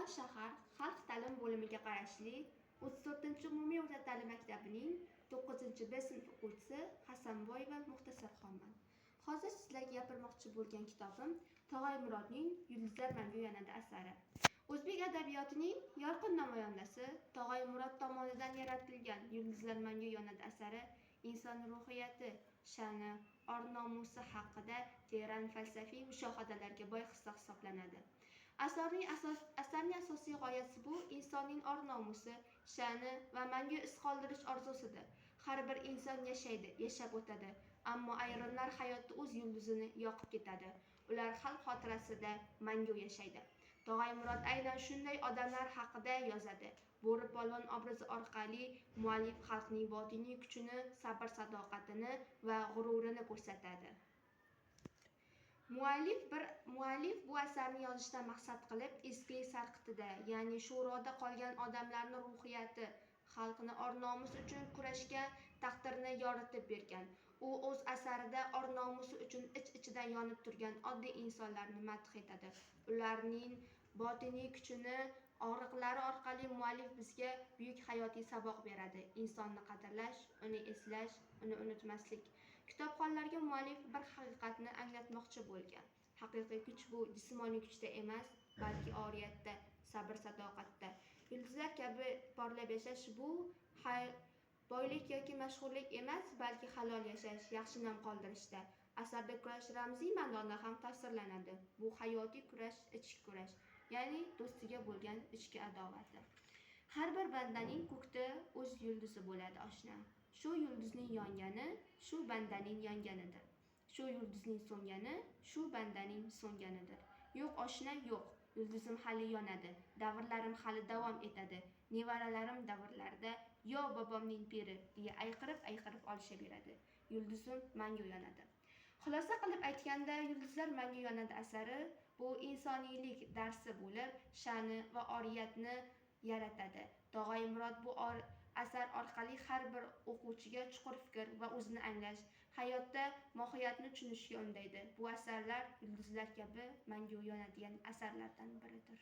Toshloq shahar xalq ta'lim bo'limiga qarashli 34-umumiy o'rta ta'lim maktabining 9-B sinf o'quvchisi Hasanboyeva Muxtasarxonman. Hozir sizlarga gapirmoqchi bo'lgan kitobim Tog'ay Murodning Yulduzlar mangu yonadi asari. O'zbek adabiyotining yorqin namoyandasi Tog'ay Murod tomonidan yaratilgan Yulduzlar mangu yonadi asari inson ruhiyati, sha'ni, or-nomusi haqida teran falsafiy mushohadalarga boy hissa hisoblanadi. Asarning asosiy g'oyasi bu insonning or-nomusi, sha'ni va mangu iz qoldirish orzusidir. Har bir inson yashaydi, yashab o'tadi, ammo ayrimlar hayotda o'z yulduzini yoqib ketadi. Ular xalq xotirasida mangu yashaydi. Tog'ay Murod aynan shunday odamlar haqida yozadi. Bo'ri polvon obrazi orqali muallif xalqning botiniy kuchini, sabr-sadoqatini va g'ururini ko'rsatadi. Muallif bu asarni yozishdan maqsad qilib eski sarqitida, ya'ni sho'roda qolgan odamlarning ruhiyati, xalqni or-nomusi uchun kurashgan taqdirini yoritib bergan. U o'z asarida or-nomusi uchun ich-ichidan yonib turgan oddiy insonlarni madh etadi. Ularning botiniy kuchini, og'riqlari orqali muallif bizga buyuk hayotiy saboq beradi. Insonni qadrlash, uni eslash, uni unutmaslik. Kitobxonlarga muallif bir haqiqatni anglatmoqchi bo'lgan. Haqiqiy kuch bu jismoniy kuchda emas, balki oriyatda, sabr-sadoqatda. Yulduzlar kabi porlab yashash bu boylik yoki mashhurlik emas, balki halol yashash, yaxshi nom qoldirishda. Asarda kurash ramziy ma'noda ham tasvirlanadi. Bu hayotiy kurash, ichki kurash, ya'ni do'stiga bo'lgan ichki adovati. Har bir bandaning ko'kda o'z yulduzi bo'ladi oshna. Shu yulduzning yongani shu bandaning yonganidir. Shu yulduzning so'ngani shu bandaning so'nganidir. Yo'q oshna, yo'q. Yulduzim hali yonadi. Davrlarim hali davom etadi. Nevaralarim davrlarda yo bobomning peri deya ayqirib olishaveradi. Yulduzim mangu yonadi. Xulosa qilib aytganda, Yulduzlar mangu yonadi asari bu insoniylik darsi bo'lib, sha'ni va oriyatni yaratadi. Tog'ay Murod bu asar orqali har bir o'quvchiga chuqur fikr va o'zini anglash, hayotda mohiyatni tushunishga undaydi. Bu asarlar yulduzlar kabi mangu yonadigan asarlardan biridir.